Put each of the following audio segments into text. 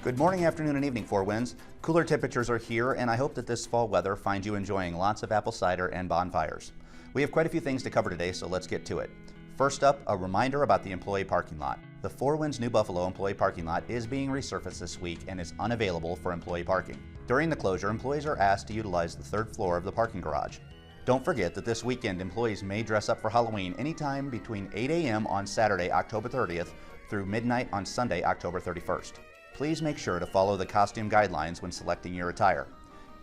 Good morning, afternoon, and evening, Four Winds. Cooler temperatures are here, and I hope that this fall weather finds you enjoying lots of apple cider and bonfires. We have quite a few things to cover today, so let's get to it. First up, a reminder about the employee parking lot. The Four Winds New Buffalo employee parking lot is being resurfaced this week and is unavailable for employee parking. During the closure, employees are asked to utilize the third floor of the parking garage. Don't forget that this weekend, employees may dress up for Halloween anytime between 8 a.m. on Saturday, October 30th through midnight on Sunday, October 31st. Please make sure to follow the costume guidelines when selecting your attire.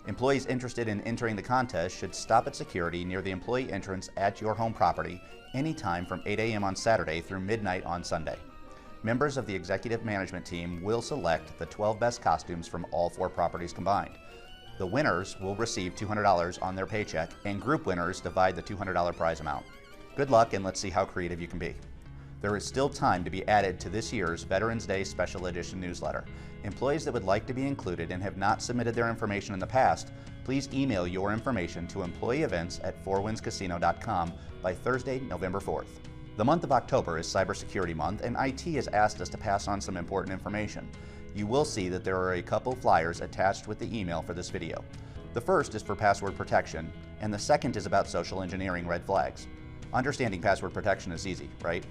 Employees interested in entering the contest should stop at security near the employee entrance at your home property anytime from 8 a.m. on Saturday through midnight on Sunday. Members of the executive management team will select the 12 best costumes from all 4 properties combined. The winners will receive $200 on their paycheck, and group winners divide the $200 prize amount. Good luck, and let's see how creative you can be. There is still time to be added to this year's Veterans Day Special Edition newsletter. Employees that would like to be included and have not submitted their information in the past, please email your information to employeeevents@fourwindscasino.com by Thursday, November 4th. The month of October is Cybersecurity Month, and IT has asked us to pass on some important information. You will see that there are a couple flyers attached with the email for this video. The first is for password protection, and the second is about social engineering red flags. Understanding password protection is easy, right?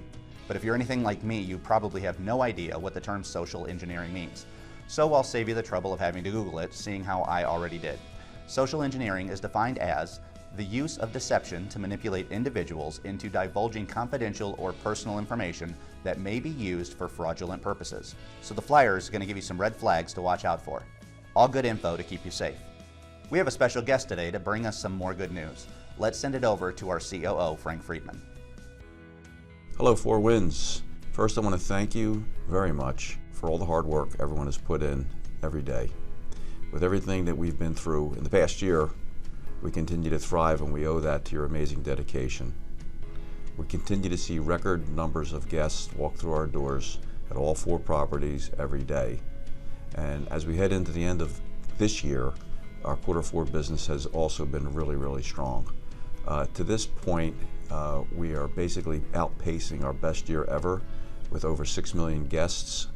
But if you're anything like me, you probably have no idea what the term social engineering means. So I'll save you the trouble of having to Google it, seeing how I already did. Social engineering is defined as the use of deception to manipulate individuals into divulging confidential or personal information that may be used for fraudulent purposes. So the flyer is going to give you some red flags to watch out for. All good info to keep you safe. We have a special guest today to bring us some more good news. Let's send it over to our COO, Frank Freedman. Hello, Four Winds. First, I want to thank you very much for all the hard work everyone has put in every day. With everything that we've been through in the past year, we continue to thrive, and we owe that to your amazing dedication. We continue to see record numbers of guests walk through our doors at all 4 properties every day. And as we head into the end of this year, our Q4 business has also been really, really strong. To this point, we are basically outpacing our best year ever with over 6 million guests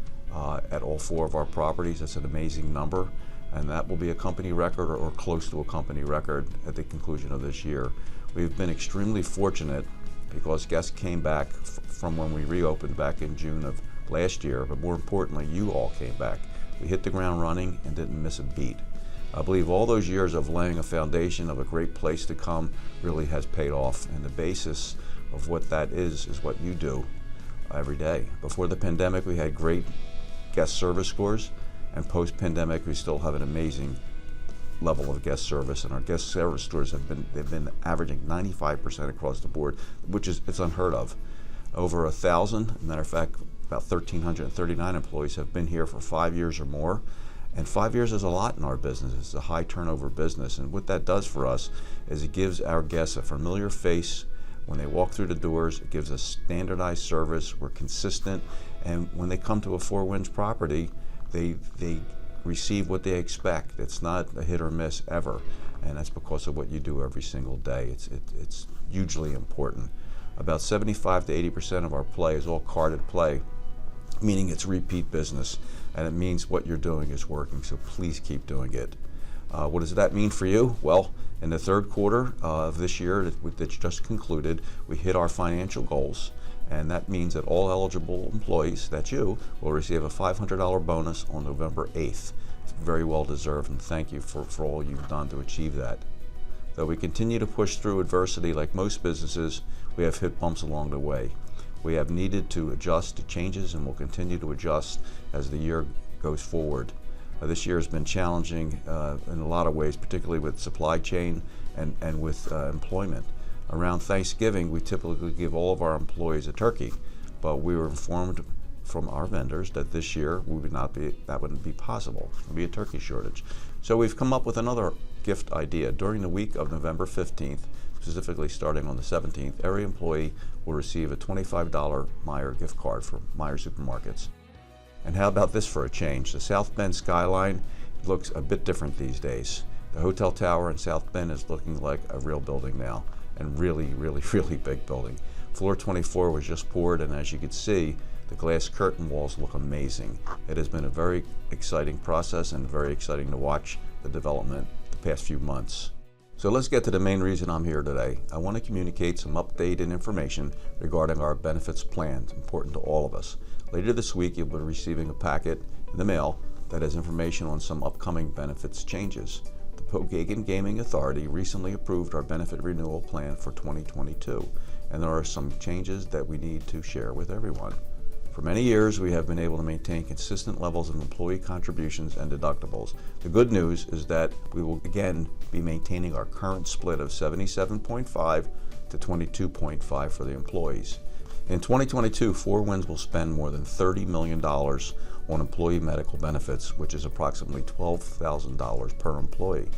at all 4 of our properties. That's an amazing number, and that will be a company record or close to a company record at the conclusion of this year. We've been extremely fortunate because guests came back from when we reopened back in June of last year, but more importantly, you all came back. We hit the ground running and didn't miss a beat. I believe all those years of laying a foundation of a great place to come really has paid off, and the basis of what that is what you do every day. Before the pandemic, we had great guest service scores, and post-pandemic, we still have an amazing level of guest service, and our guest service scores they've been averaging 95% across the board, which is it's unheard of. Over 1,000, matter of fact, about 1,339 employees have been here for 5 years or more. And 5 years is a lot in our business. It's a high turnover business. And what that does for us is it gives our guests a familiar face when they walk through the doors. It gives us standardized service. We're consistent. And when they come to a Four Winds property, they receive what they expect. It's not a hit or miss ever. And that's because of what you do every single day. It's hugely important. About 75 to 80% of our play is all carded play, meaning it's repeat business. And it means what you're doing is working, so please keep doing it. What does that mean for you? Well, in the Q3 of this year that's just concluded, we hit our financial goals, and that means that all eligible employees, that's you, will receive a $500 bonus on November 8th. It's very well deserved, and thank you for all you've done to achieve that. Though we continue to push through adversity like most businesses, we have hit bumps along the way. We have needed to adjust to changes, and will continue to adjust as the year goes forward. This year has been challenging in a lot of ways, particularly with supply chain and with employment. Around Thanksgiving, we typically give all of our employees a turkey, but we were informed from our vendors that this year that wouldn't be possible. There would be a turkey shortage. So we've come up with another gift idea. During the week of November 15th, specifically starting on the 17th, every employee will receive a $25 Meijer gift card from Meijer Supermarkets. And how about this for a change? The South Bend skyline looks a bit different these days. The hotel tower in South Bend is looking like a real building now, and really, really, really big building. Floor 24 was just poured, and as you can see, The glass curtain walls look amazing. It has been a very exciting process and very exciting to watch the development the past few months. So let's get to the main reason I'm here today. I want to communicate some updated information regarding our benefits plans, important to all of us. Later this week, you'll be receiving a packet in the mail that has information on some upcoming benefits changes. The Pokagon Gaming Authority recently approved our benefit renewal plan for 2022, and there are some changes that we need to share with everyone. For many years, we have been able to maintain consistent levels of employee contributions and deductibles. The good news is that we will again be maintaining our current split of 77.5 to 22.5 for the employees. In 2022, Four Winds will spend more than $30 million on employee medical benefits, which is approximately $12,000 per employee.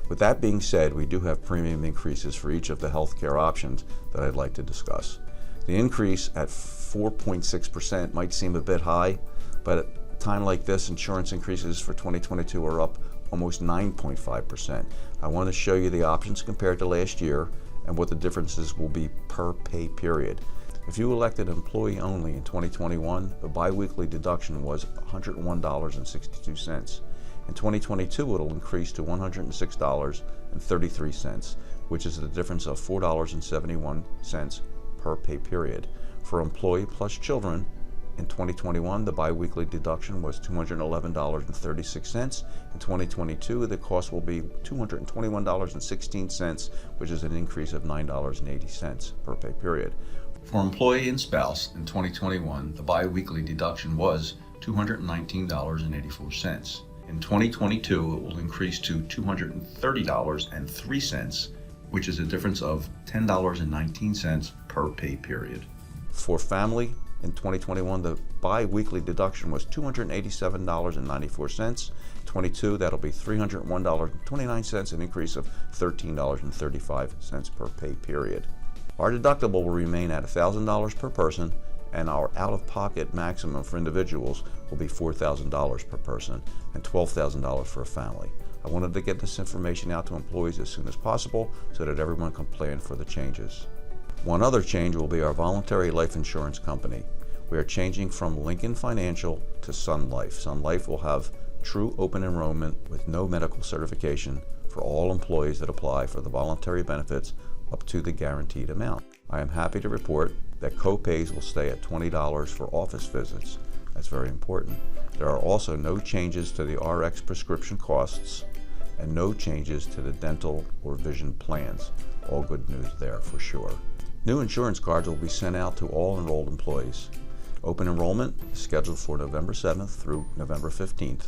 With that being said, we do have premium increases for each of the healthcare options that I'd like to discuss. The increase at 4.6% might seem a bit high, but at a time like this, insurance increases for 2022 are up almost 9.5%. I want to show you the options compared to last year and what the differences will be per pay period. If you elected employee only in 2021, the biweekly deduction was $101.62. In 2022, it'll increase to $106.33, which is the difference of $4.71 per pay period. For employee plus children, in 2021, the biweekly deduction was $211.36. In 2022, the cost will be $221.16, which is an increase of $9.80 per pay period. For employee and spouse, in 2021, the biweekly deduction was $219.84. In 2022, it will increase to $230.03, which is a difference of $10.19 per pay period. For family, in 2021, the bi-weekly deduction was $287.94. 22, that'll be $301.29, an increase of $13.35 per pay period. Our deductible will remain at $1,000 per person, and our out-of-pocket maximum for individuals will be $4,000 per person and $12,000 for a family. I wanted to get this information out to employees as soon as possible so that everyone can plan for the changes. One other change will be our voluntary life insurance company. We are changing from Lincoln Financial to Sun Life. Sun Life will have true open enrollment with no medical certification for all employees that apply for the voluntary benefits up to the guaranteed amount. I am happy to report that co-pays will stay at $20 for office visits. That's very important. There are also no changes to the RX prescription costs and no changes to the dental or vision plans. All good news there for sure. New insurance cards will be sent out to all enrolled employees. Open enrollment is scheduled for November 7th through November 15th.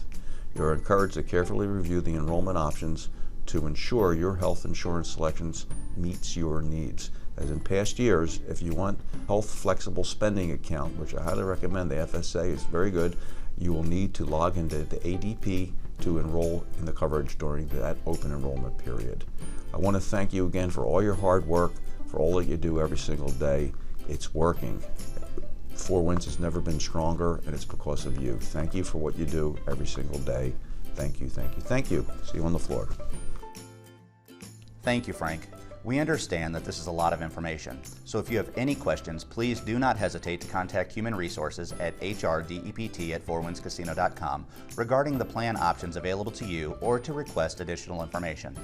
You are encouraged to carefully review the enrollment options to ensure your health insurance selections meets your needs. As in past years, if you want health flexible spending account, which I highly recommend, the FSA is very good, you will need to log into the ADP to enroll in the coverage during that open enrollment period. I want to thank you again for all your hard work, for all that you do every single day. It's working. Four Winds has never been stronger, and it's because of you. Thank you for what you do every single day. Thank you, thank you, thank you. See you on the floor. Thank you, Frank. We understand that this is a lot of information, so if you have any questions, please do not hesitate to contact Human Resources at hrdept@fourwindscasino.com regarding the plan options available to you or to request additional information.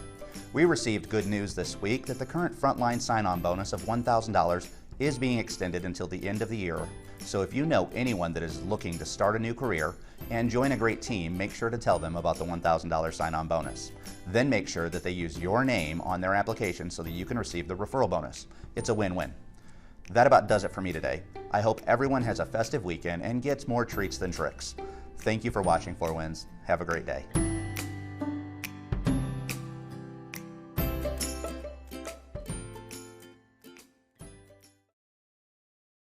We received good news this week that the current frontline sign-on bonus of $1,000 is being extended until the end of the year. So if you know anyone that is looking to start a new career and join a great team, make sure to tell them about the $1,000 sign-on bonus. Then make sure that they use your name on their application so that you can receive the referral bonus. It's a win-win. That about does it for me today. I hope everyone has a festive weekend and gets more treats than tricks. Thank you for watching Four Winds. Have a great day.